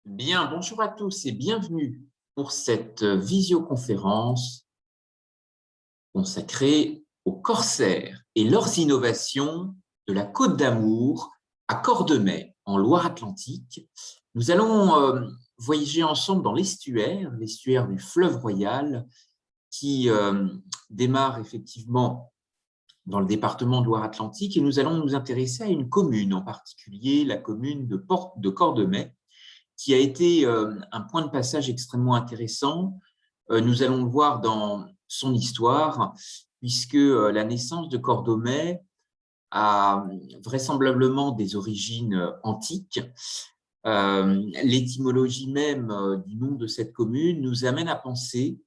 Bien, bonjour à tous et bienvenue pour cette visioconférence consacrée aux corsaires et leurs innovations de la Côte d'Amour à Cordemais, en Loire-Atlantique. Nous allons voyager ensemble dans l'estuaire du fleuve Royal qui démarre effectivement dans le département de Loire-Atlantique et nous allons nous intéresser à une commune, en particulier la commune de Cordemais, qui a été un point de passage extrêmement intéressant. Nous allons le voir dans son histoire, puisque la naissance de Cordemais a vraisemblablement des origines antiques. L'étymologie même du nom de cette commune nous amène à penser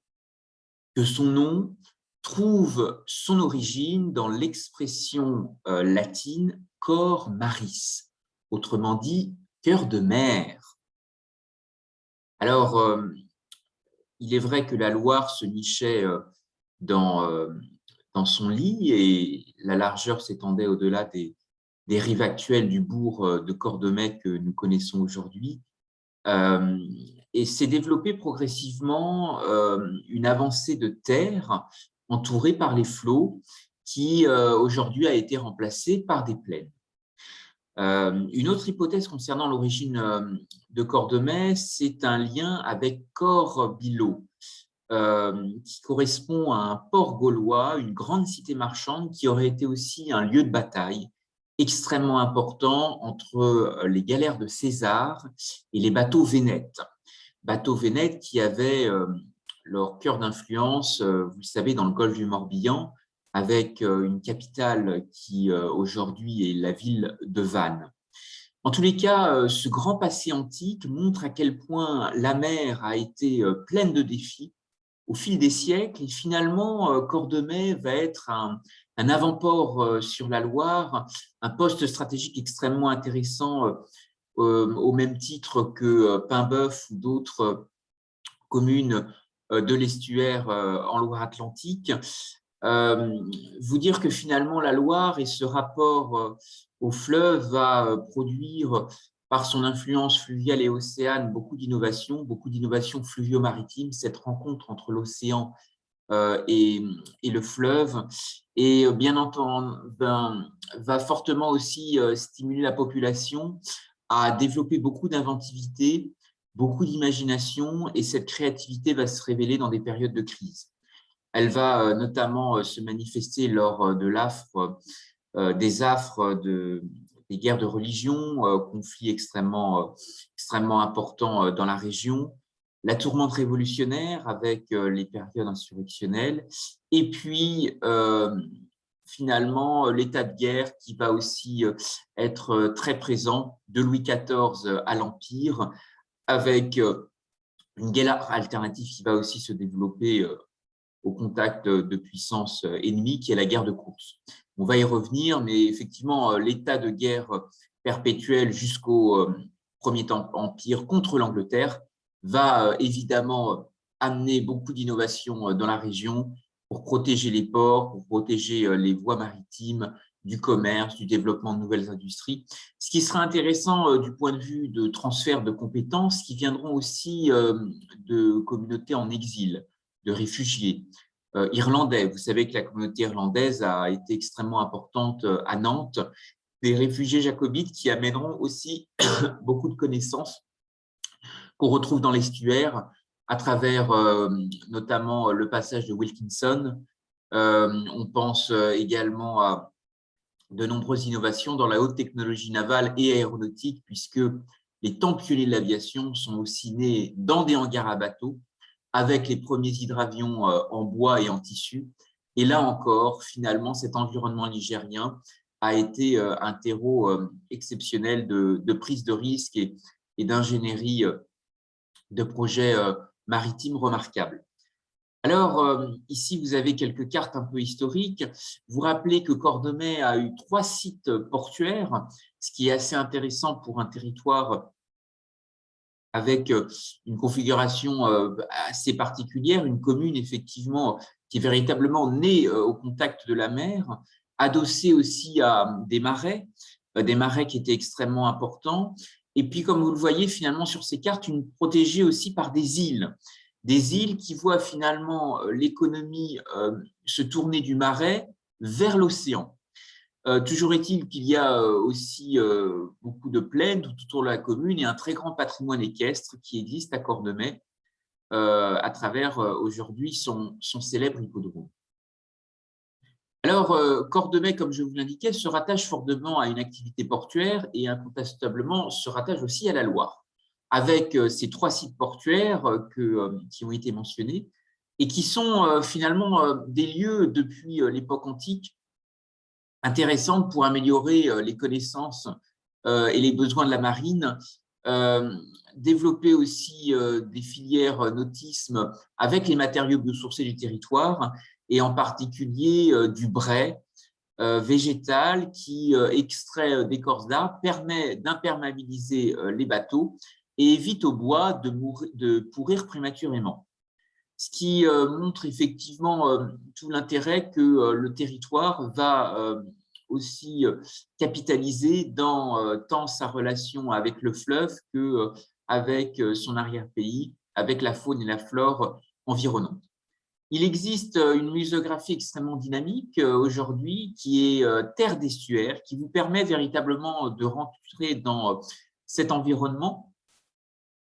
que son nom trouve son origine dans l'expression latine « cor maris », autrement dit « cœur de mer ». Alors, il est vrai que la Loire se nichait dans son lit et la largeur s'étendait au-delà des rives actuelles du bourg de Cordemais que nous connaissons aujourd'hui. Et s'est développée progressivement une avancée de terre entourée par les flots qui aujourd'hui a été remplacée par des plaines. Une autre hypothèse concernant l'origine de Cordemais, c'est un lien avec Cor-Bilo, qui correspond à un port gaulois, une grande cité marchande qui aurait été aussi un lieu de bataille extrêmement important entre les galères de César et les bateaux vénètes. Bateaux vénètes qui avaient leur cœur d'influence, vous le savez, dans le golfe du Morbihan, avec une capitale qui aujourd'hui est la ville de Vannes. En tous les cas, ce grand passé antique montre à quel point la mer a été pleine de défis au fil des siècles et finalement, Cordemais va être un avant-port sur la Loire, un poste stratégique extrêmement intéressant au même titre que Paimboeuf ou d'autres communes de l'estuaire en Loire-Atlantique. Vous dire que finalement la Loire et ce rapport au fleuve va produire par son influence fluviale et océane beaucoup d'innovations fluvio-maritimes, cette rencontre entre l'océan et le fleuve, et bien entendu va fortement aussi stimuler la population à développer beaucoup d'inventivité, beaucoup d'imagination, et cette créativité va se révéler dans des périodes de crise. Elle va notamment se manifester lors de des affres des guerres de religion, conflits extrêmement importants dans la région, la tourmente révolutionnaire avec les périodes insurrectionnelles, et puis finalement l'état de guerre qui va aussi être très présent de Louis XIV à l'Empire, avec une guerre alternative qui va aussi se développer au contact de puissances ennemies, qui est la guerre de course. On va y revenir, mais effectivement, l'état de guerre perpétuel jusqu'au Premier Empire contre l'Angleterre va évidemment amener beaucoup d'innovations dans la région pour protéger les ports, pour protéger les voies maritimes, du commerce, du développement de nouvelles industries. Ce qui sera intéressant du point de vue de transfert de compétences qui viendront aussi de communautés en exil, de réfugiés irlandais. Vous savez que la communauté irlandaise a été extrêmement importante à Nantes, des réfugiés jacobites qui amèneront aussi beaucoup de connaissances qu'on retrouve dans l'estuaire à travers notamment le passage de Wilkinson. On pense également à de nombreuses innovations dans la haute technologie navale et aéronautique, puisque les temps pionniers de l'aviation sont aussi nés dans des hangars à bateaux, avec les premiers hydravions en bois et en tissu. Et là encore, finalement, cet environnement nigérien a été un terreau exceptionnel de prise de risque et d'ingénierie de projets maritimes remarquables. Alors, ici, vous avez quelques cartes un peu historiques. Vous rappelez que Cordemais a eu 3 sites portuaires, ce qui est assez intéressant pour un territoire avec une configuration assez particulière, une commune effectivement qui est véritablement née au contact de la mer, adossée aussi à des marais qui étaient extrêmement importants, Et puis, comme vous le voyez finalement sur ces cartes, protégée aussi par des îles qui voient finalement l'économie se tourner du marais vers l'océan. Toujours est-il qu'il y a aussi beaucoup de plaines tout autour de la commune et un très grand patrimoine équestre qui existe à Cordemais à travers aujourd'hui son célèbre hippodrome. Alors, Cordemais, comme je vous l'indiquais, se rattache fortement à une activité portuaire et incontestablement se rattache aussi à la Loire, avec ces 3 sites portuaires qui ont été mentionnés et qui sont finalement des lieux depuis l'époque antique intéressantes pour améliorer les connaissances et les besoins de la marine, développer aussi des filières nautisme avec les matériaux biosourcés du territoire et en particulier du brai végétal qui, extrait d'écorce d'arbres, permet d'imperméabiliser les bateaux et évite au bois de pourrir prématurément. Ce qui montre effectivement tout l'intérêt que le territoire va aussi capitaliser dans tant sa relation avec le fleuve qu'avec son arrière-pays, avec la faune et la flore environnantes. Il existe une muséographie extrêmement dynamique aujourd'hui qui est Terre d'Estuaire, qui vous permet véritablement de rentrer dans cet environnement,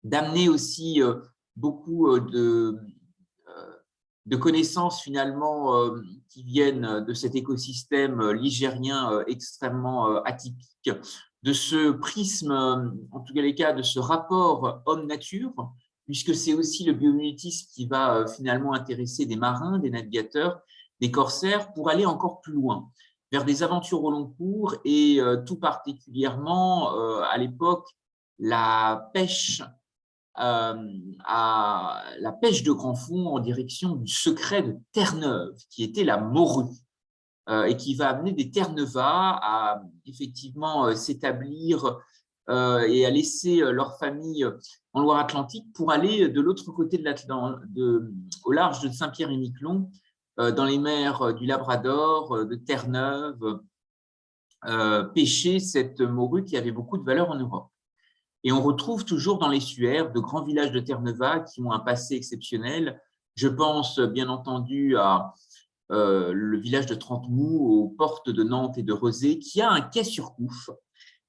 d'amener aussi beaucoup de connaissances finalement qui viennent de cet écosystème ligérien extrêmement atypique, de ce prisme, en tout cas les cas, de ce rapport homme-nature, puisque c'est aussi le biomimétisme qui va finalement intéresser des marins, des navigateurs, des corsaires, pour aller encore plus loin, vers des aventures au long cours et tout particulièrement à l'époque, la pêche à la pêche de grand fond en direction du secret de Terre-Neuve, qui était la morue, et qui va amener des Terre-Neuvas à effectivement s'établir et à laisser leur famille en Loire-Atlantique pour aller de l'autre côté au large de Saint-Pierre-et-Miquelon, dans les mers du Labrador, de Terre-Neuve, pêcher cette morue qui avait beaucoup de valeur en Europe. Et on retrouve toujours dans l'estuaire de grands villages de Terre-Neuva qui ont un passé exceptionnel. Je pense bien entendu à le village de Trentemoux, aux portes de Nantes et de Rezé, qui a un quai sur Couffe.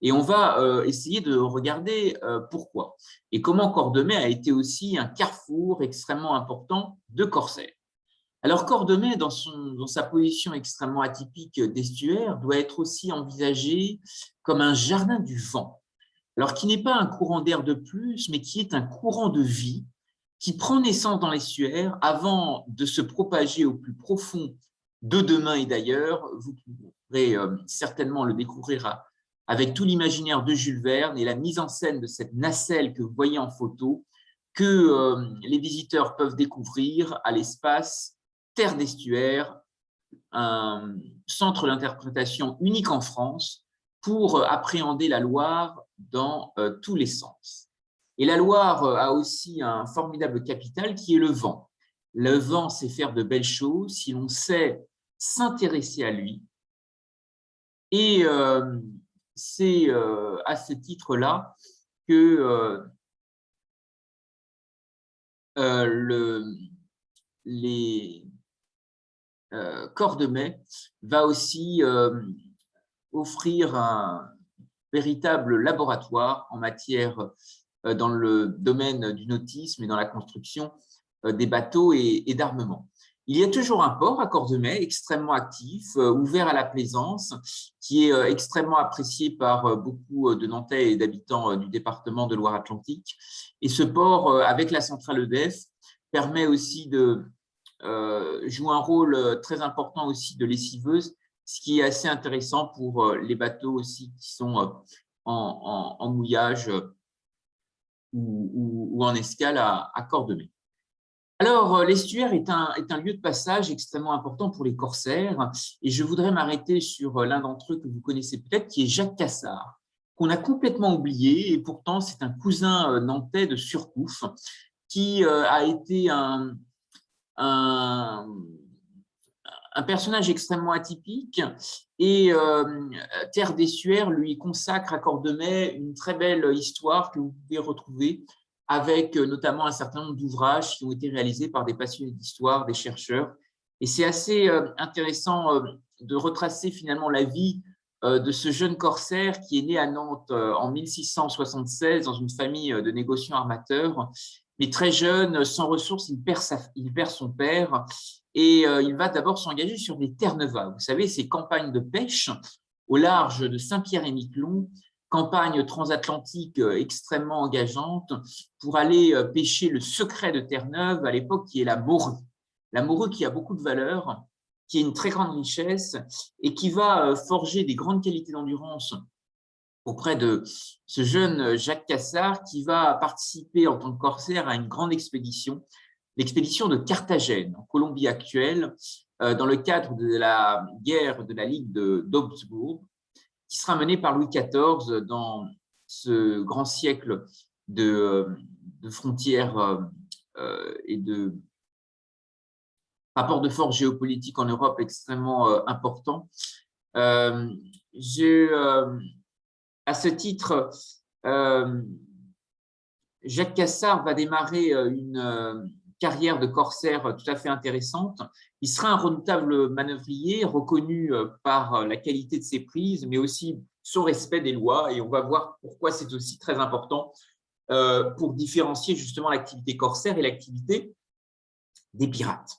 Et on va essayer de regarder pourquoi. Et comment Cordemais a été aussi un carrefour extrêmement important de corsaires. Alors Cordemais, dans sa position extrêmement atypique d'estuaire, doit être aussi envisagé comme un jardin du vent. Alors qui n'est pas un courant d'air de plus, mais qui est un courant de vie qui prend naissance dans l'estuaire avant de se propager au plus profond de demain et d'ailleurs. Vous pourrez certainement le découvrir avec tout l'imaginaire de Jules Verne et la mise en scène de cette nacelle que vous voyez en photo, que les visiteurs peuvent découvrir à l'espace Terre d'Estuaire, un centre d'interprétation unique en France pour appréhender la Loire dans tous les sens. Et la Loire a aussi un formidable capital qui est le vent. Le vent sait faire de belles choses si l'on sait s'intéresser à lui. Et c'est à ce titre-là que les Cordemais va aussi offrir un véritable laboratoire en matière dans le domaine du nautisme et dans la construction des bateaux et d'armement. Il y a toujours un port à Cordemais extrêmement actif, ouvert à la plaisance, qui est extrêmement apprécié par beaucoup de Nantais et d'habitants du département de Loire-Atlantique. Et ce port, avec la centrale EDF, permet aussi de jouer un rôle très important aussi de lessiveuse, ce qui est assez intéressant pour les bateaux aussi qui sont en mouillage ou en escale à Cordemais. Alors, l'estuaire est un lieu de passage extrêmement important pour les corsaires et je voudrais m'arrêter sur l'un d'entre eux que vous connaissez peut-être, qui est Jacques Cassard, qu'on a complètement oublié et pourtant c'est un cousin nantais de Surcouf qui a été un un personnage extrêmement atypique et Terre d'Essuaire lui consacre à Cordemais une très belle histoire que vous pouvez retrouver avec notamment un certain nombre d'ouvrages qui ont été réalisés par des passionnés d'histoire, des chercheurs. Et c'est assez intéressant de retracer finalement la vie de ce jeune corsaire qui est né à Nantes en 1676 dans une famille de négociants armateurs. Mais très jeune, sans ressources, il perd son père et il va d'abord s'engager sur des Terre-Neuve. Vous savez, ces campagnes de pêche au large de Saint-Pierre-et-Miquelon, campagne transatlantique extrêmement engageante pour aller pêcher le secret de Terre-Neuve à l'époque qui est la morue. La morue qui a beaucoup de valeur, qui est une très grande richesse et qui va forger des grandes qualités d'endurance auprès de ce jeune Jacques Cassard qui va participer en tant que corsaire à une grande expédition, l'expédition de Carthagène, en Colombie actuelle, dans le cadre de la guerre de la Ligue d'Augsbourg, qui sera menée par Louis XIV dans ce grand siècle de frontières et de rapports de force géopolitique en Europe extrêmement important. À ce titre, Jacques Cassard va démarrer une carrière de corsaire tout à fait intéressante. Il sera un redoutable manœuvrier, reconnu par la qualité de ses prises, mais aussi son respect des lois. Et on va voir pourquoi c'est aussi très important pour différencier justement l'activité corsaire et l'activité des pirates.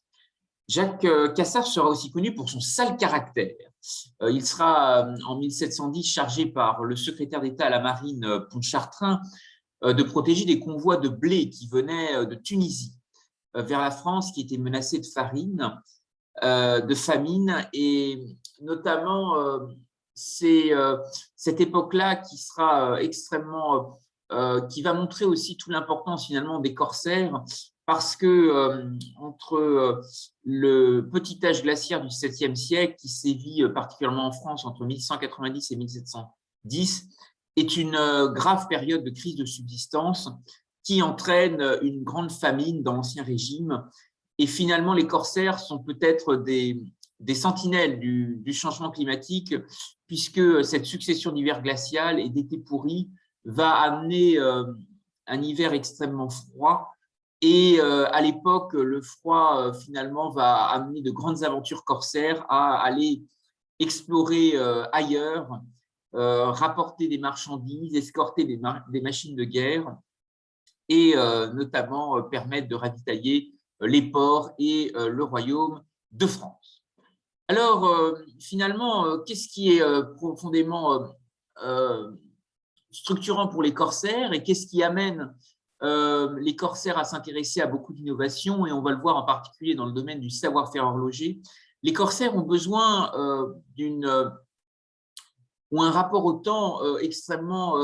Jacques Cassard sera aussi connu pour son sale caractère. Il sera en 1710 chargé par le secrétaire d'État à la marine Pontchartrain de protéger des convois de blé qui venaient de Tunisie vers la France, qui était menacée de famine, et notamment c'est cette époque-là qui sera qui va montrer aussi toute l'importance finalement des corsaires, parce que entre le petit âge glaciaire du XVIIe siècle, qui sévit particulièrement en France entre 1190 et 1710, est une grave période de crise de subsistance qui entraîne une grande famine dans l'Ancien Régime. Et finalement, les corsaires sont peut-être des sentinelles du changement climatique, puisque cette succession d'hivers glacial et d'étés pourris va amener un hiver extrêmement froid. Et à l'époque, le froid, finalement, va amener de grandes aventures corsaires à aller explorer ailleurs, rapporter des marchandises, escorter des machines de guerre et notamment permettre de ravitailler les ports et le royaume de France. Alors, finalement, qu'est-ce qui est profondément structurant pour les corsaires et qu'est-ce qui amène les corsaires à s'intéresser à beaucoup d'innovations, et on va le voir en particulier dans le domaine du savoir-faire horloger. Les corsaires ont besoin ou un rapport au temps extrêmement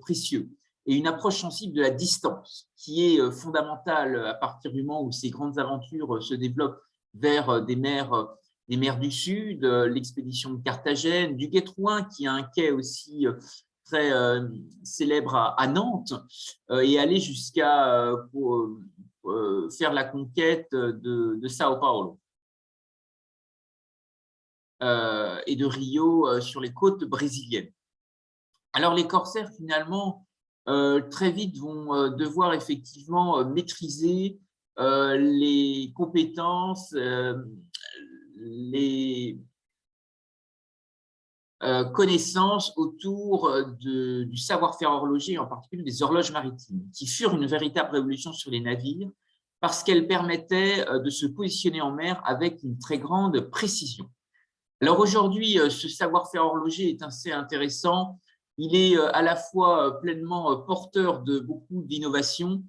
précieux et une approche sensible de la distance qui est fondamentale à partir du moment où ces grandes aventures se développent vers des mers du Sud, l'expédition de Carthagène, du Guet-Trouin qui a un quai aussi très célèbre à Nantes, et aller jusqu'à faire la conquête de Sao Paulo et de Rio sur les côtes brésiliennes. Alors les corsaires finalement très vite vont devoir effectivement maîtriser les compétences, les connaissances autour du savoir-faire horloger, en particulier des horloges maritimes, qui furent une véritable révolution sur les navires parce qu'elles permettaient de se positionner en mer avec une très grande précision. Alors aujourd'hui, ce savoir-faire horloger est assez intéressant. Il est à la fois pleinement porteur de beaucoup d'innovations.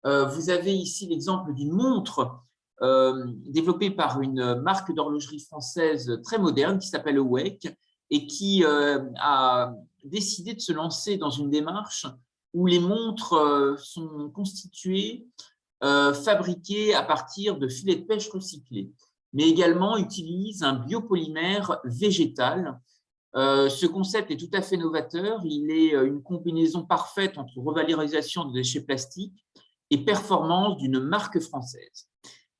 Vous avez ici l'exemple d'une montre développée par une marque d'horlogerie française très moderne qui s'appelle Awake et qui a décidé de se lancer dans une démarche où les montres sont constituées, fabriquées à partir de filets de pêche recyclés, mais également utilisent un biopolymère végétal. Ce concept est tout à fait novateur. Il est une combinaison parfaite entre revalorisation de déchets plastiques et performance d'une marque française.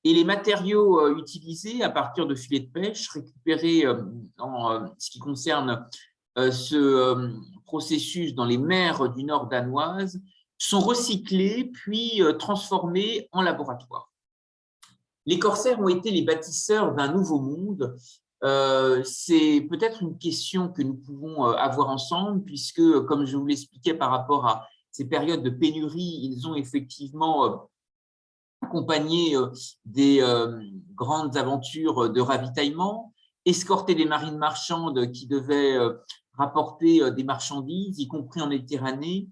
Et les matériaux utilisés à partir de filets de pêche récupérés en ce qui concerne ce processus dans les mers du nord danoises sont recyclés puis transformés en laboratoire. Les corsaires ont été les bâtisseurs d'un nouveau monde. C'est peut-être une question que nous pouvons avoir ensemble, puisque, comme je vous l'expliquais par rapport à ces périodes de pénurie, ils ont effectivement accompagné des grandes aventures de ravitaillement, escorté des marines marchandes qui devaient rapporter des marchandises, y compris en Méditerranée.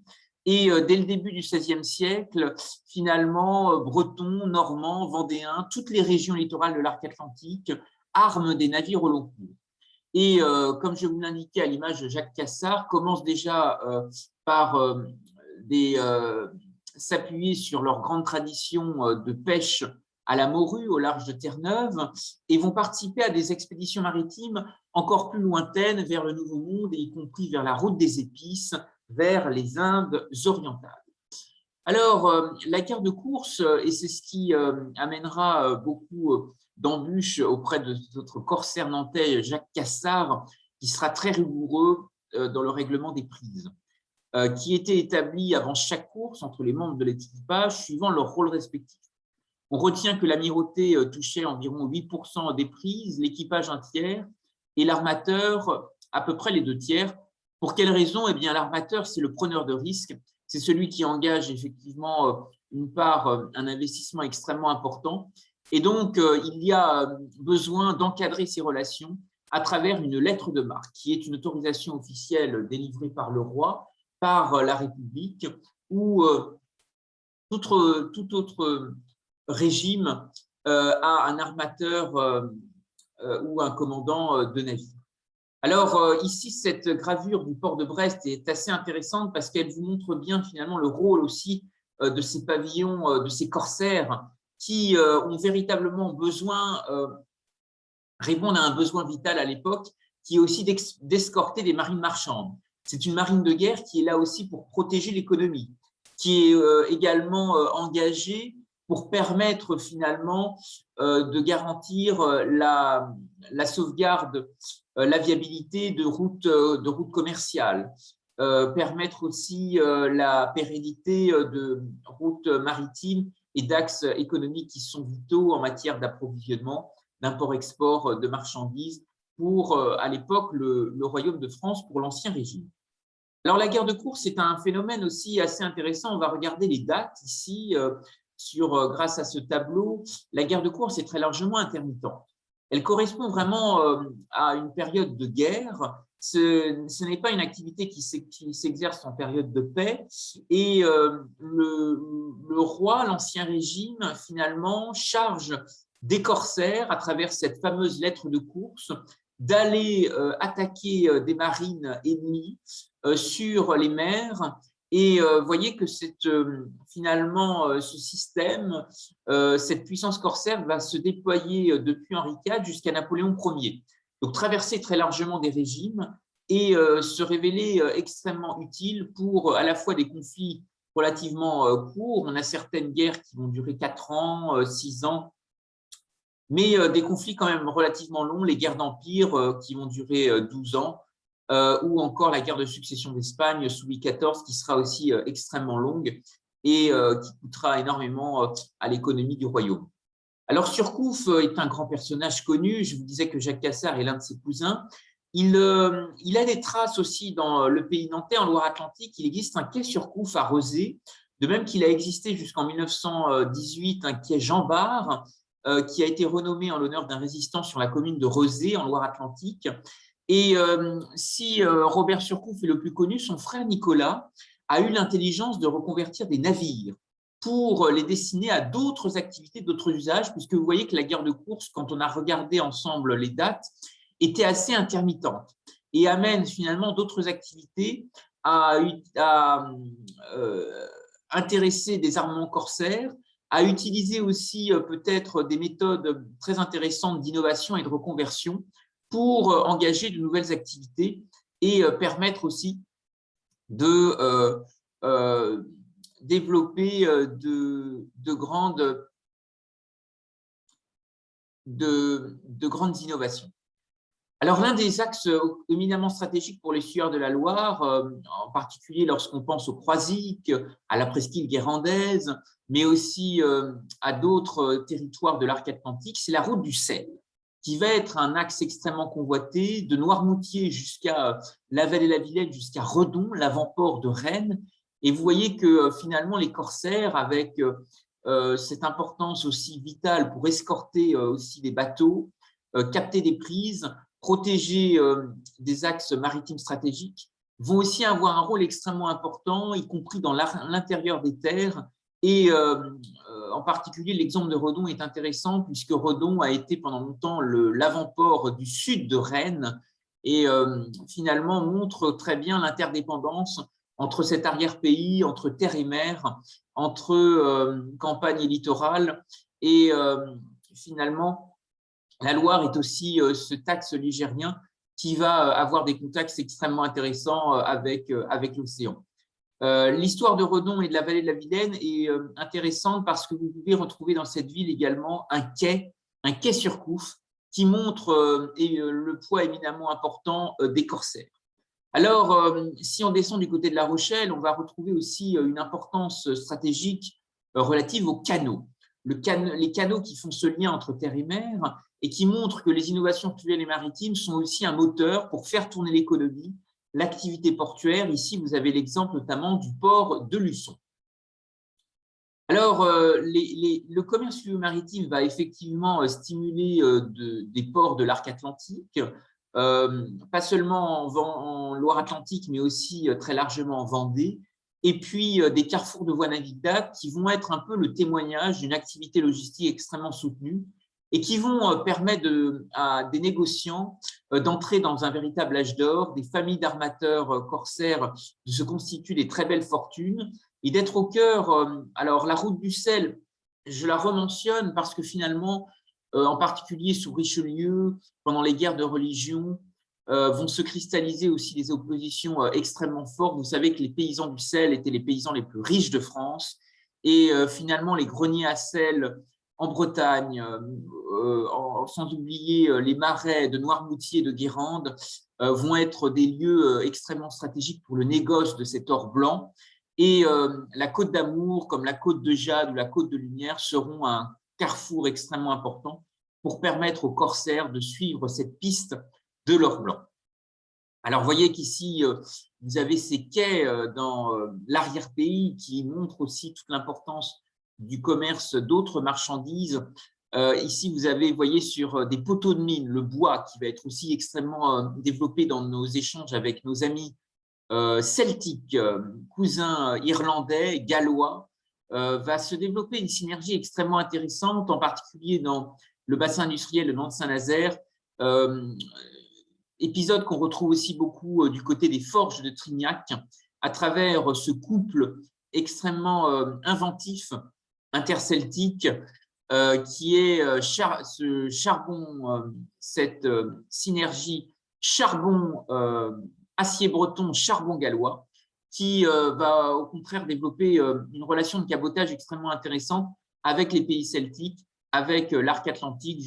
Et dès le début du XVIe siècle, finalement, Bretons, Normands, Vendéens, toutes les régions littorales de l'arc atlantique arment des navires au long cours. Et comme je vous l'indiquais à l'image de Jacques Cassard, commence déjà par s'appuyer sur leur grande tradition de pêche à la morue au large de Terre-Neuve et vont participer à des expéditions maritimes encore plus lointaines vers le Nouveau Monde, y compris vers la route des épices, vers les Indes orientales. Alors, la guerre de course, et c'est ce qui amènera beaucoup d'embûches auprès de notre corsaire nantais Jacques Cassard, qui sera très rigoureux dans le règlement des prises, qui était établi avant chaque course entre les membres de l'équipage suivant leur rôle respectif. On retient que l'amirauté touchait environ 8% des prises, l'équipage un tiers et l'armateur à peu près les 2/3. Pour quelle raison? Eh bien, l'armateur, c'est le preneur de risque, c'est celui qui engage effectivement une part, un investissement extrêmement important. Et donc, il y a besoin d'encadrer ces relations à travers une lettre de marque, qui est une autorisation officielle délivrée par le roi, par la République, ou tout autre régime a un armateur ou un commandant de navire. Alors ici, cette gravure du port de Brest est assez intéressante parce qu'elle vous montre bien finalement le rôle aussi de ces pavillons, de ces corsaires qui ont véritablement besoin, répondent à un besoin vital à l'époque, qui est aussi d'escorter des marines marchandes. C'est une marine de guerre qui est là aussi pour protéger l'économie, qui est également engagée pour permettre finalement de garantir la sauvegarde, la viabilité de routes commerciales, permettre aussi la pérennité de routes maritimes et d'axes économiques qui sont vitaux en matière d'approvisionnement, d'import-export de marchandises pour, à l'époque, le Royaume de France pour l'Ancien Régime. Alors, la guerre de course est un phénomène aussi assez intéressant. On va regarder les dates ici grâce à ce tableau. La guerre de course est très largement intermittente. Elle correspond vraiment à une période de guerre. Ce n'est pas une activité qui s'exerce en période de paix. Et le roi, l'Ancien Régime, finalement, charge des corsaires, à travers cette fameuse lettre de course, d'aller attaquer des marines ennemies sur les mers. Et voyez que finalement, ce système, cette puissance corsaire va se déployer depuis Henri IV jusqu'à Napoléon Ier. Donc, traverser très largement des régimes et se révéler extrêmement utile pour à la fois des conflits relativement courts. On a certaines guerres qui vont durer 4 ans, 6 ans, mais des conflits quand même relativement longs, les guerres d'empire qui vont durer 12 ans, ou encore la guerre de succession d'Espagne sous Louis XIV, qui sera aussi extrêmement longue et qui coûtera énormément à l'économie du royaume. Alors, Surcouf est un grand personnage connu. Je vous disais que Jacques Cassard est l'un de ses cousins. Il a des traces aussi dans le pays nantais, en Loire-Atlantique. Il existe un quai Surcouf à Rezé, de même qu'il a existé jusqu'en 1918 un quai Jean Bart, qui a été renommé en l'honneur d'un résistant sur la commune de Rezé, en Loire-Atlantique. Et si Robert Surcouf est le plus connu, son frère Nicolas a eu l'intelligence de reconvertir des navires pour les destiner à d'autres activités, d'autres usages, puisque vous voyez que la guerre de course, quand on a regardé ensemble les dates, était assez intermittente et amène finalement d'autres activités à intéresser des armements corsaires, à utiliser aussi peut-être des méthodes très intéressantes d'innovation et de reconversion pour engager de nouvelles activités et permettre aussi de développer de grandes de grandes innovations. Alors, l'un des axes éminemment stratégiques pour les Sieurs de la Loire, en particulier lorsqu'on pense au Croisic, à la presqu'île guérandaise, mais aussi à d'autres territoires de l'arc atlantique, c'est la route du sel, qui va être un axe extrêmement convoité, de Noirmoutier jusqu'à la Vallée-la-Vilaine, jusqu'à Redon, l'avant-port de Rennes. Et vous voyez que finalement, les corsaires, avec cette importance aussi vitale pour escorter aussi des bateaux, capter des prises, protéger des axes maritimes stratégiques, vont aussi avoir un rôle extrêmement important, y compris dans l'intérieur des terres. Et en particulier, l'exemple de Redon est intéressant puisque Redon a été pendant longtemps l'avant-port du sud de Rennes et finalement montre très bien l'interdépendance entre cet arrière-pays, entre terre et mer, entre campagne et littoral. Et finalement, la Loire est aussi ce axe ligérien qui va avoir des contacts extrêmement intéressants avec l'océan. L'histoire de Redon et de la vallée de la Vilaine est intéressante parce que vous pouvez retrouver dans cette ville également un quai sur Couffe, qui montre le poids éminemment important des corsaires. Alors, si on descend du côté de La Rochelle, on va retrouver aussi une importance stratégique relative aux canaux. Les canaux qui font ce lien entre terre et mer et qui montrent que les innovations fluviales et maritimes sont aussi un moteur pour faire tourner l'économie, l'activité portuaire. Ici, vous avez l'exemple notamment du port de Luçon. Alors, le commerce fluvial-maritime va effectivement stimuler des ports de l'arc atlantique, pas seulement en Loire-Atlantique, mais aussi très largement en Vendée, et puis des carrefours de voies navigables qui vont être un peu le témoignage d'une activité logistique extrêmement soutenue et qui vont permettre à des négociants d'entrer dans un véritable âge d'or, des familles d'armateurs corsaires de se constituer des très belles fortunes et d'être au cœur. Alors, la route du sel, je la rementionne parce que finalement, en particulier sous Richelieu, pendant les guerres de religion, vont se cristalliser aussi des oppositions extrêmement fortes. Vous savez que les paysans du sel étaient les paysans les plus riches de France et finalement, les greniers à sel en Bretagne, sans oublier les marais de Noirmoutier et de Guérande, vont être des lieux extrêmement stratégiques pour le négoce de cet or blanc. Et la Côte d'Amour, comme la Côte de Jade ou la Côte de Lumière, seront un carrefour extrêmement important pour permettre aux corsaires de suivre cette piste de l'or blanc. Alors, vous voyez qu'ici, vous avez ces quais dans l'arrière-pays qui montrent aussi toute l'importance du commerce d'autres marchandises. Ici, vous avez, vous voyez, sur des poteaux de mine, le bois qui va être aussi extrêmement développé dans nos échanges avec nos amis celtiques, cousins irlandais, gallois, va se développer une synergie extrêmement intéressante, en particulier dans le bassin industriel de Nantes-Saint-Nazaire, épisode qu'on retrouve aussi beaucoup du côté des forges de Trignac, à travers ce couple extrêmement inventif, interceltique, qui est ce charbon, cette synergie charbon acier breton, charbon gallois, qui va au contraire développer une relation de cabotage extrêmement intéressante avec les pays celtiques, avec l'arc atlantique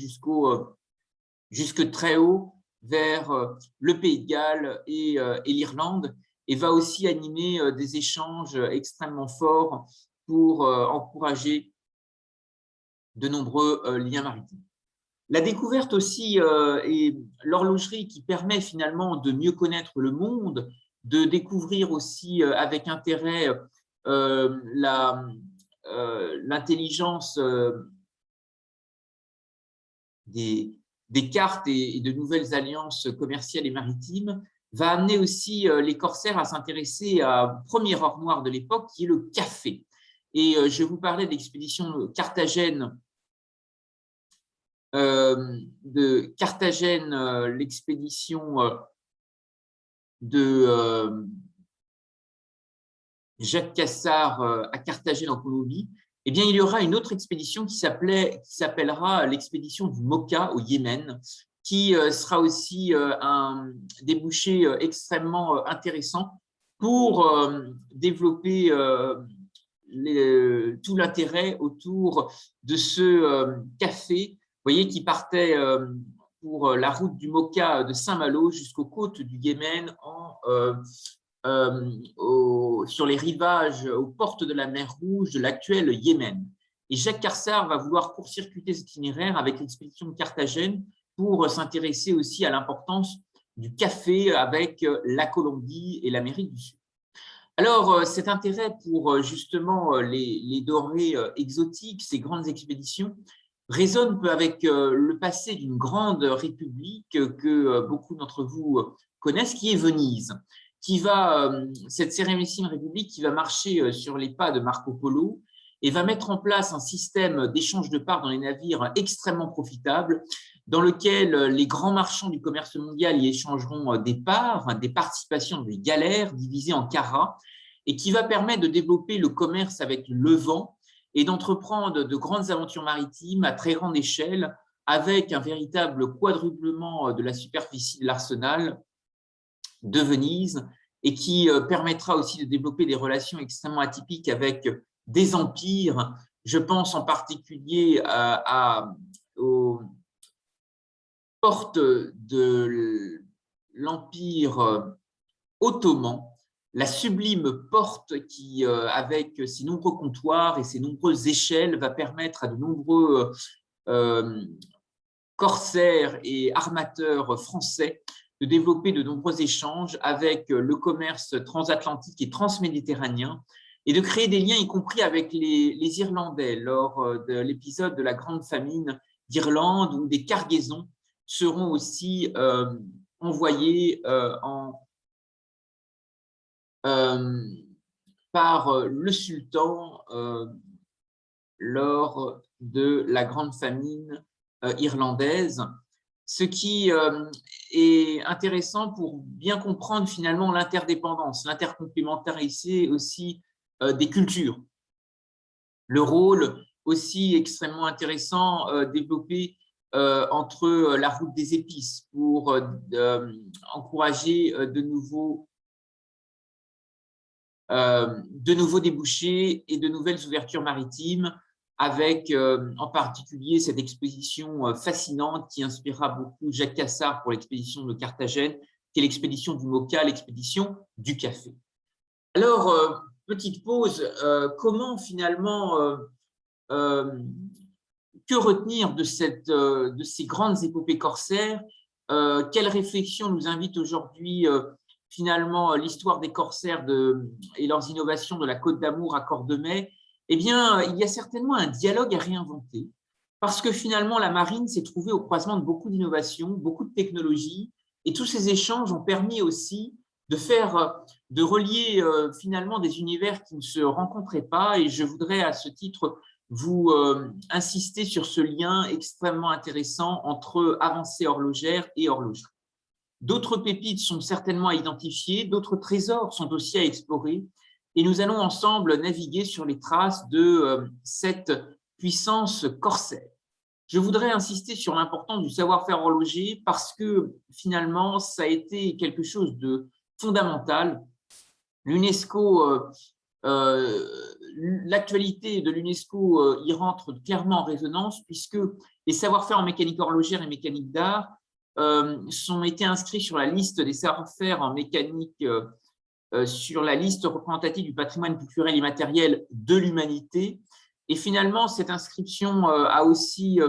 jusque très haut vers le Pays de Galles et l'Irlande, et va aussi animer des échanges extrêmement forts pour encourager de nombreux liens maritimes. La découverte aussi et l'horlogerie qui permet finalement de mieux connaître le monde, de découvrir aussi avec intérêt l'intelligence des cartes et de nouvelles alliances commerciales et maritimes, va amener aussi les corsaires à s'intéresser à première armoire de l'époque, qui est le café. Et je vais vous parler de l'expédition Carthagène, l'expédition de Jacques Cassard à Carthagène en Colombie. Eh bien, il y aura une autre expédition qui s'appellera l'expédition du Mocha au Yémen, qui sera aussi un débouché extrêmement intéressant pour développer tout l'intérêt autour de ce café voyez, qui partait pour la route du Mocha de Saint-Malo jusqu'aux côtes du Yémen sur les rivages, aux portes de la mer Rouge de l'actuel Yémen. Et Jacques Carsart va vouloir court-circuiter cet itinéraire avec l'expédition de Carthagène pour s'intéresser aussi à l'importance du café avec la Colombie et l'Amérique du Sud. Alors, cet intérêt pour justement les denrées exotiques, ces grandes expéditions, résonne peu avec le passé d'une grande république que beaucoup d'entre vous connaissent, qui est Venise, cette sérénissime république qui va marcher sur les pas de Marco Polo et va mettre en place un système d'échange de parts dans les navires extrêmement profitable, dans lequel les grands marchands du commerce mondial y échangeront des parts, des participations, des galères divisées en carats, et qui va permettre de développer le commerce avec le Levant et d'entreprendre de grandes aventures maritimes à très grande échelle, avec un véritable quadruplement de la superficie de l'arsenal de Venise, et qui permettra aussi de développer des relations extrêmement atypiques avec des empires. Je pense en particulier aux portes de l'Empire ottoman, la sublime porte qui, avec ses nombreux comptoirs et ses nombreuses échelles, va permettre à de nombreux corsaires et armateurs français de développer de nombreux échanges avec le commerce transatlantique et transméditerranéen et de créer des liens, y compris avec les Irlandais, lors de l'épisode de la Grande Famine d'Irlande, où des cargaisons seront aussi envoyées par le sultan lors de la Grande Famine irlandaise, ce qui est intéressant pour bien comprendre finalement l'interdépendance, l'intercomplémentarité aussi des cultures. Le rôle aussi extrêmement intéressant développé entre la route des épices pour encourager de nouveaux débouchés et de nouvelles ouvertures maritimes, avec en particulier cette expédition fascinante qui inspirera beaucoup Jacques Cassard pour l'expédition de Carthagène, qui est l'expédition du Mocha, l'expédition du café. Alors, petite pause, comment finalement, que retenir de ces grandes épopées corsaires? Quelle réflexion nous invite aujourd'hui finalement l'histoire des corsaires et leurs innovations de la Côte d'Amour à Cordemais? Eh bien, il y a certainement un dialogue à réinventer, parce que finalement, la marine s'est trouvée au croisement de beaucoup d'innovations, beaucoup de technologies, et tous ces échanges ont permis aussi de relier finalement des univers qui ne se rencontraient pas, et je voudrais à ce titre vous insister sur ce lien extrêmement intéressant entre avancée horlogère et horlogerie. D'autres pépites sont certainement à identifier, d'autres trésors sont aussi à explorer, et nous allons ensemble naviguer sur les traces de cette puissance corsaire. Je voudrais insister sur l'importance du savoir-faire horloger parce que finalement, ça a été quelque chose de fondamental. L'UNESCO, l'actualité de l'UNESCO y rentre clairement en résonance, puisque les savoir-faire en mécanique horlogère et mécanique d'art ont été inscrits sur la liste des savoir-faire en mécanique, sur la liste représentative du patrimoine culturel immatériel de l'humanité. Et finalement, cette inscription a aussi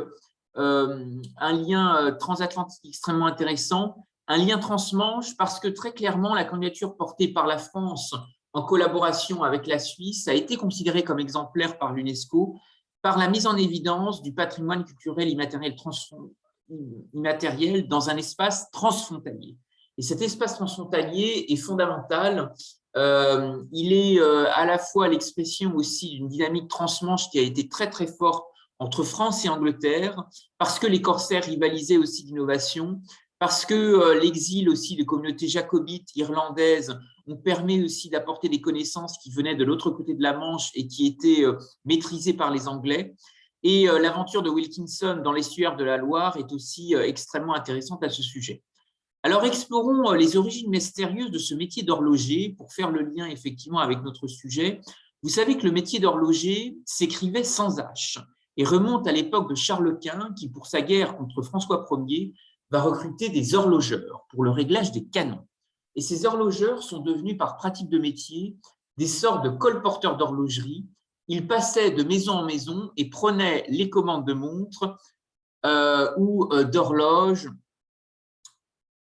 un lien transatlantique extrêmement intéressant, un lien transmanche, parce que très clairement, la candidature portée par la France en collaboration avec la Suisse a été considérée comme exemplaire par l'UNESCO par la mise en évidence du patrimoine culturel immatériel dans un espace transfrontalier. Et cet espace transfrontalier est fondamental. Il est à la fois l'expression aussi d'une dynamique transmanche qui a été très très forte entre France et Angleterre, parce que les corsaires rivalisaient aussi d'innovation, parce que l'exil aussi de communautés jacobites irlandaises nous permet aussi d'apporter des connaissances qui venaient de l'autre côté de la Manche et qui étaient maîtrisées par les Anglais. Et l'aventure de Wilkinson dans l'estuaire de la Loire est aussi extrêmement intéressante à ce sujet. Alors, explorons les origines mystérieuses de ce métier d'horloger pour faire le lien effectivement avec notre sujet. Vous savez que le métier d'horloger s'écrivait sans H et remonte à l'époque de Charles Quint qui, pour sa guerre contre François Ier, va recruter des horlogeurs pour le réglage des canons. Et ces horlogeurs sont devenus, par pratique de métier, des sortes de colporteurs d'horlogerie. Ils passaient de maison en maison et prenaient les commandes de montres ou d'horloges,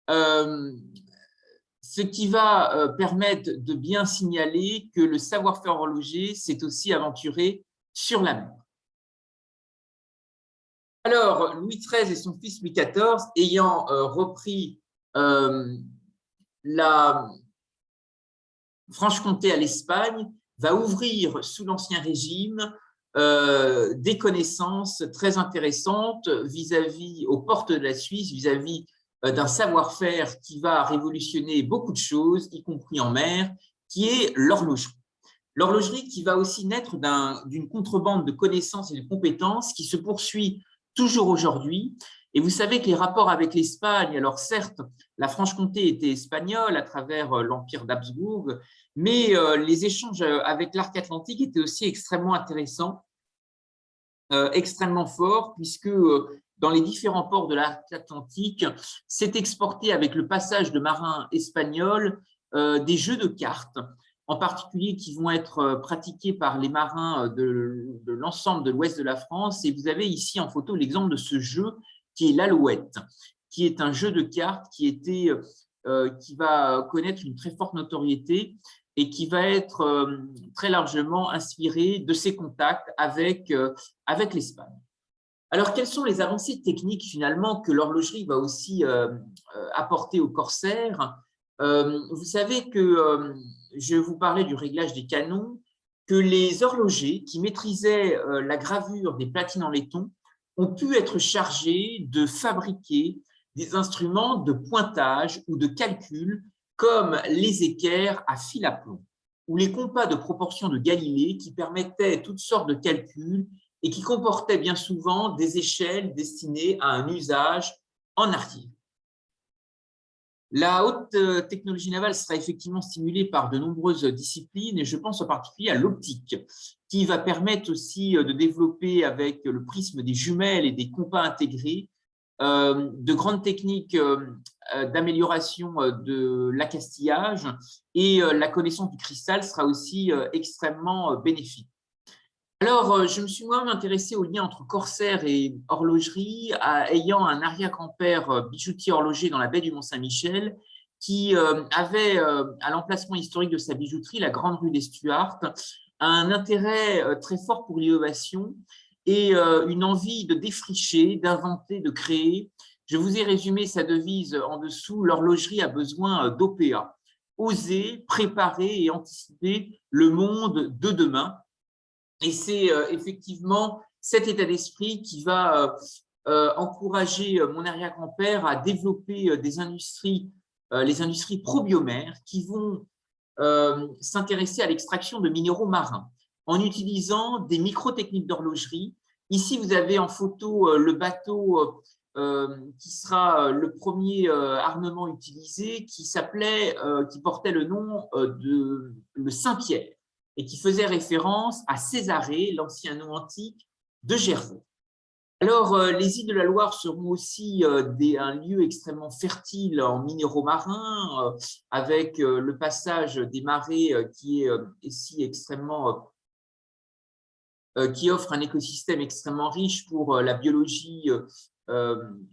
ce qui va permettre de bien signaler que le savoir-faire horloger s'est aussi aventuré sur la mer. Alors, Louis XIII et son fils Louis XIV, ayant repris la Franche-Comté à l'Espagne, va ouvrir sous l'Ancien Régime des connaissances très intéressantes vis-à-vis aux portes de la Suisse, vis-à-vis d'un savoir-faire qui va révolutionner beaucoup de choses, y compris en mer, qui est l'horlogerie. L'horlogerie qui va aussi naître d'une contrebande de connaissances et de compétences qui se poursuit toujours aujourd'hui. Et vous savez que les rapports avec l'Espagne, alors certes, la Franche-Comté était espagnole à travers l'Empire d'Habsbourg, mais les échanges avec l'arc atlantique étaient aussi extrêmement intéressants, extrêmement forts, puisque dans les différents ports de l'arc atlantique, s'est exporté avec le passage de marins espagnols des jeux de cartes, en particulier qui vont être pratiqués par les marins de l'ensemble de l'ouest de la France. Et vous avez ici en photo l'exemple de ce jeu qui est l'Alouette, qui est un jeu de cartes qui va connaître une très forte notoriété et qui va être très largement inspiré de ses contacts avec l'Espagne. Alors, quelles sont les avancées techniques finalement que l'horlogerie va aussi apporter aux corsaires? Vous savez que je vous parlais du réglage des canons, que les horlogers qui maîtrisaient la gravure des platines en laiton ont pu être chargés de fabriquer des instruments de pointage ou de calcul comme les équerres à fil à plomb ou les compas de proportion de Galilée qui permettaient toutes sortes de calculs et qui comportaient bien souvent des échelles destinées à un usage en artillerie. La haute technologie navale sera effectivement stimulée par de nombreuses disciplines et je pense en particulier à l'optique qui va permettre aussi de développer avec le prisme des jumelles et des compas intégrés de grandes techniques d'amélioration de l'accastillage et la connaissance du cristal sera aussi extrêmement bénéfique. Alors, je me suis moi-même intéressé au lien entre corsaire et horlogerie, ayant un arrière-grand-père bijoutier horloger dans la baie du Mont-Saint-Michel, qui avait, à l'emplacement historique de sa bijouterie, la Grande Rue des Stuarts, un intérêt très fort pour l'innovation et une envie de défricher, d'inventer, de créer. Je vous ai résumé sa devise en dessous, l'horlogerie a besoin d'OPA, oser, préparer et anticiper le monde de demain. Et c'est effectivement cet état d'esprit qui va encourager mon arrière-grand-père à développer des industries, les industries probiomères, qui vont s'intéresser à l'extraction de minéraux marins en utilisant des micro-techniques d'horlogerie. Ici, vous avez en photo le bateau qui sera le premier armement utilisé, qui portait le nom de le Saint-Pierre, et qui faisait référence à Césarée, l'ancien nom antique de Jervaux. Alors, les îles de la Loire seront aussi un lieu extrêmement fertile en minéraux marins, avec le passage des marées qui est ici extrêmement, qui offre un écosystème extrêmement riche pour la biologie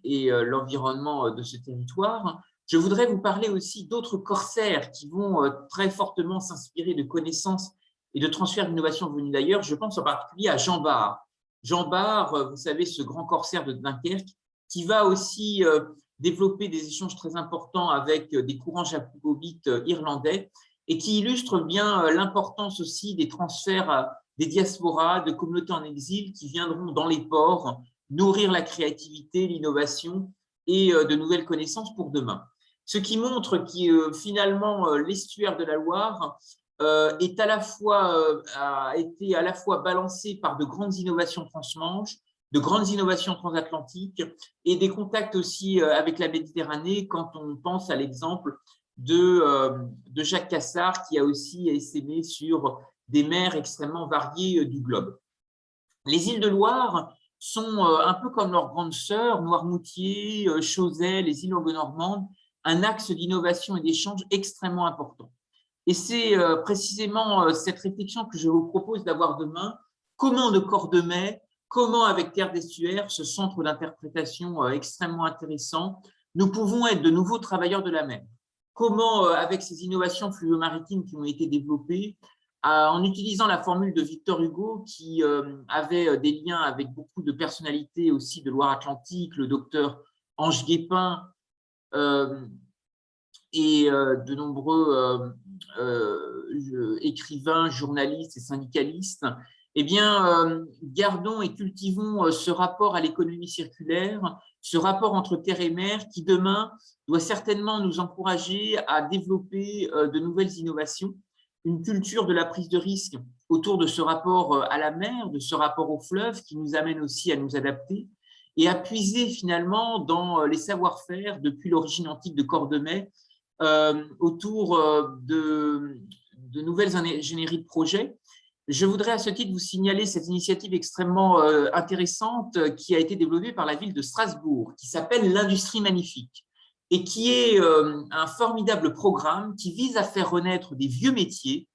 et l'environnement de ce territoire. Je voudrais vous parler aussi d'autres corsaires qui vont très fortement s'inspirer de connaissances et de transferts d'innovation venus d'ailleurs. Je pense en particulier à Jean Bart. Jean Bart, vous savez, ce grand corsaire de Dunkerque, qui va aussi développer des échanges très importants avec des courants jacobites irlandais et qui illustre bien l'importance aussi des transferts des diasporas, de communautés en exil qui viendront dans les ports nourrir la créativité, l'innovation et de nouvelles connaissances pour demain. Ce qui montre que finalement l'estuaire de la Loire a été à la fois balancé par de grandes innovations transmanche, de grandes innovations transatlantiques et des contacts aussi avec la Méditerranée quand on pense à l'exemple de Jacques Cassard qui a aussi essaimé sur des mers extrêmement variées du globe. Les îles de Loire sont un peu comme leurs grandes sœurs, Noirmoutier, Chausey, les îles Anglo-Normandes, un axe d'innovation et d'échange extrêmement important. Et c'est précisément cette réflexion que je vous propose d'avoir demain. Comment de Cordemais, comment avec Terre d'Estuaire, ce centre d'interprétation extrêmement intéressant, nous pouvons être de nouveaux travailleurs de la mer. Comment, avec ces innovations fluvio-maritimes qui ont été développées, en utilisant la formule de Victor Hugo, qui avait des liens avec beaucoup de personnalités aussi de Loire-Atlantique, le docteur Ange Guépin, et de nombreux écrivains, journalistes et syndicalistes, eh bien, gardons et cultivons ce rapport à l'économie circulaire, ce rapport entre terre et mer qui, demain, doit certainement nous encourager à développer de nouvelles innovations, une culture de la prise de risque autour de ce rapport à la mer, de ce rapport au fleuve qui nous amène aussi à nous adapter et à puiser finalement dans les savoir-faire depuis l'origine antique de Cordemais autour de nouvelles ingénieries de projets. Je voudrais à ce titre vous signaler cette initiative extrêmement intéressante qui a été développée par la ville de Strasbourg, qui s'appelle l'Industrie Magnifique et qui est un formidable programme qui vise à faire renaître des vieux métiers,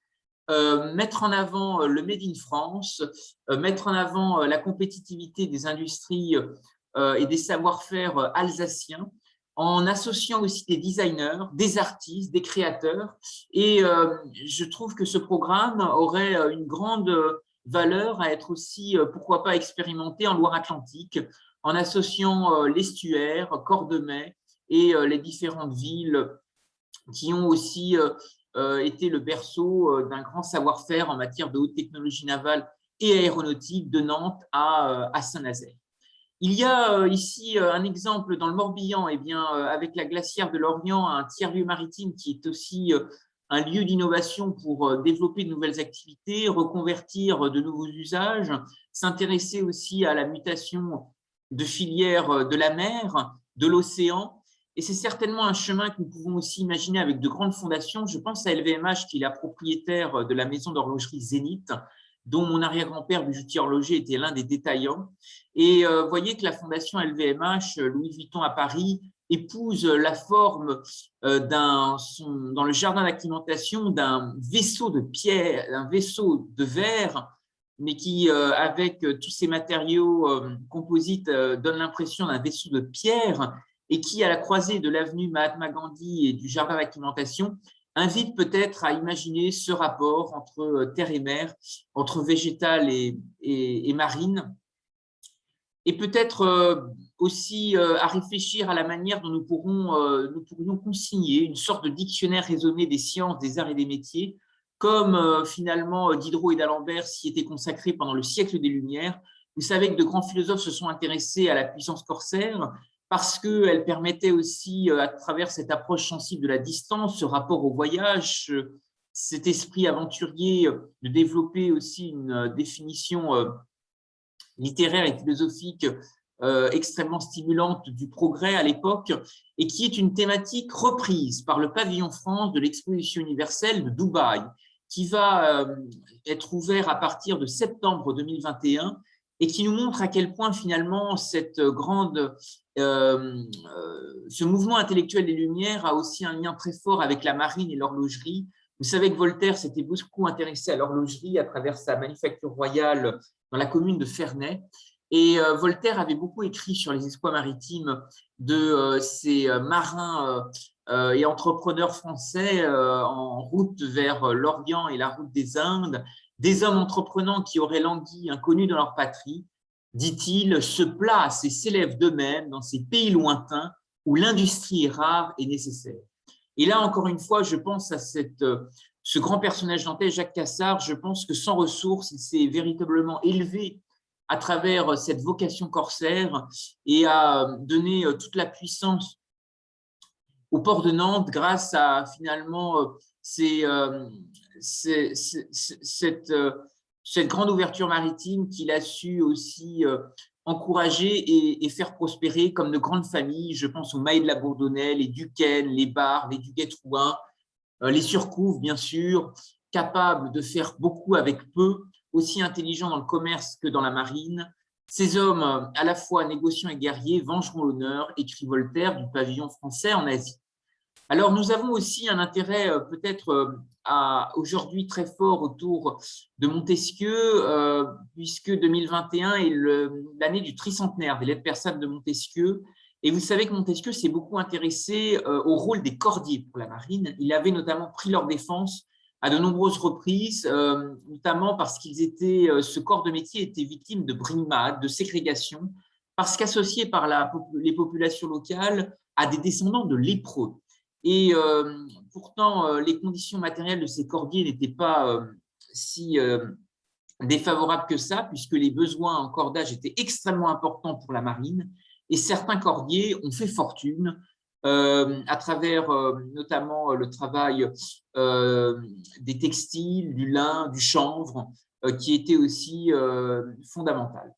mettre en avant le Made in France, mettre en avant la compétitivité des industries et des savoir-faire alsaciens, en associant aussi des designers, des artistes, des créateurs. Et je trouve que ce programme aurait une grande valeur à être aussi, pourquoi pas, expérimenté en Loire-Atlantique, en associant l'estuaire, Cordemais et les différentes villes qui ont aussi été le berceau d'un grand savoir-faire en matière de haute technologie navale et aéronautique de Nantes à Saint-Nazaire. Il y a ici un exemple dans le Morbihan, eh bien, avec la glacière de Lorient, un tiers-lieu maritime qui est aussi un lieu d'innovation pour développer de nouvelles activités, reconvertir de nouveaux usages, s'intéresser aussi à la mutation de filières de la mer, de l'océan. Et c'est certainement un chemin que nous pouvons aussi imaginer avec de grandes fondations. Je pense à LVMH, qui est la propriétaire de la maison d'horlogerie Zénith, dont mon arrière-grand-père bijoutier horloger était l'un des détaillants. Et voyez que la fondation LVMH, Louis Vuitton à Paris, épouse la forme dans le jardin d'acclimatation d'un vaisseau de pierre, d'un vaisseau de verre, mais qui, avec tous ces matériaux composites, donne l'impression d'un vaisseau de pierre et qui, à la croisée de l'avenue Mahatma Gandhi et du jardin d'acclimatation, invite peut-être à imaginer ce rapport entre terre et mer, entre végétal et marine, et peut-être aussi à réfléchir à la manière dont nous pourrions consigner une sorte de dictionnaire raisonné des sciences, des arts et des métiers, comme finalement Diderot et d'Alembert s'y étaient consacrés pendant le siècle des Lumières. Vous savez que de grands philosophes se sont intéressés à la puissance corsaire parce qu'elle permettait aussi, à travers cette approche sensible de la distance, ce rapport au voyage, cet esprit aventurier, de développer aussi une définition littéraire et philosophique extrêmement stimulante du progrès à l'époque et qui est une thématique reprise par le pavillon France de l'exposition universelle de Dubaï qui va être ouvert à partir de septembre 2021 et qui nous montre à quel point finalement ce mouvement intellectuel des Lumières a aussi un lien très fort avec la marine et l'horlogerie. Vous savez que Voltaire s'était beaucoup intéressé à l'horlogerie à travers sa manufacture royale dans la commune de Ferney. Et Voltaire avait beaucoup écrit sur les exploits maritimes de ces marins et entrepreneurs français en route vers l'Orient et la route des Indes, des hommes entreprenants qui auraient langui inconnus dans leur patrie, dit-il, se placent et s'élèvent d'eux-mêmes dans ces pays lointains où l'industrie est rare et nécessaire. Et là, encore une fois, je pense à ce grand personnage nantais, Jacques Cassard. Je pense que sans ressources, il s'est véritablement élevé à travers cette vocation corsaire et a donné toute la puissance au port de Nantes grâce à finalement cette grande ouverture maritime qu'il a su aussi encourager et faire prospérer comme de grandes familles. Je pense aux Mailles de la Bourdonnais, les Duquesne, les Barres, les Duguay-Trouin, les Surcouf, bien sûr, capables de faire beaucoup avec peu, aussi intelligents dans le commerce que dans la marine. Ces hommes, à la fois négociants et guerriers, vengeront l'honneur, écrit Voltaire, du pavillon français en Asie. Alors, nous avons aussi un intérêt peut-être aujourd'hui très fort autour de Montesquieu, puisque 2021 est l'année du tricentenaire des lettres persanes de Montesquieu. Et vous savez que Montesquieu s'est beaucoup intéressé au rôle des cordiers pour la marine. Il avait notamment pris leur défense à de nombreuses reprises, notamment parce ce corps de métier était victime de brimades, de ségrégation, parce qu'associé par les populations locales à des descendants de lépreux. Et pourtant, les conditions matérielles de ces cordiers n'étaient pas si défavorables que ça, puisque les besoins en cordage étaient extrêmement importants pour la marine. Et certains cordiers ont fait fortune à travers notamment le travail des textiles, du lin, du chanvre, qui était aussi fondamental.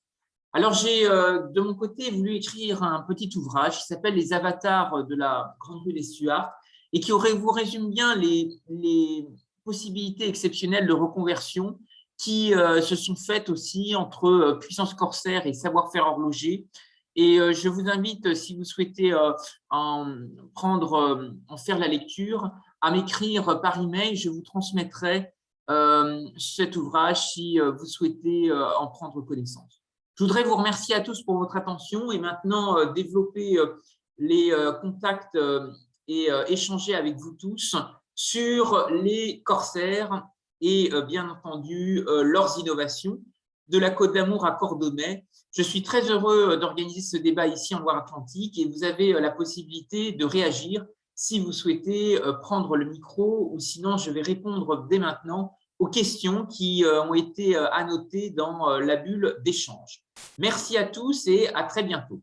Alors, j'ai de mon côté voulu écrire un petit ouvrage qui s'appelle « Les avatars de la Grande Rue des Stuarts » et qui vous résume bien les possibilités exceptionnelles de reconversion qui se sont faites aussi entre puissance corsaire et savoir-faire horloger. Et je vous invite, si vous souhaitez en faire la lecture, à m'écrire par email. Je vous transmettrai cet ouvrage si vous souhaitez en prendre connaissance. Je voudrais vous remercier à tous pour votre attention et maintenant développer les contacts et échanger avec vous tous sur les corsaires et bien entendu leurs innovations de la Côte d'Amour à Cordemais. Je suis très heureux d'organiser ce débat ici en Loire-Atlantique et vous avez la possibilité de réagir si vous souhaitez prendre le micro ou sinon je vais répondre dès maintenant aux questions qui ont été annotées dans la bulle d'échange. Merci à tous et à très bientôt.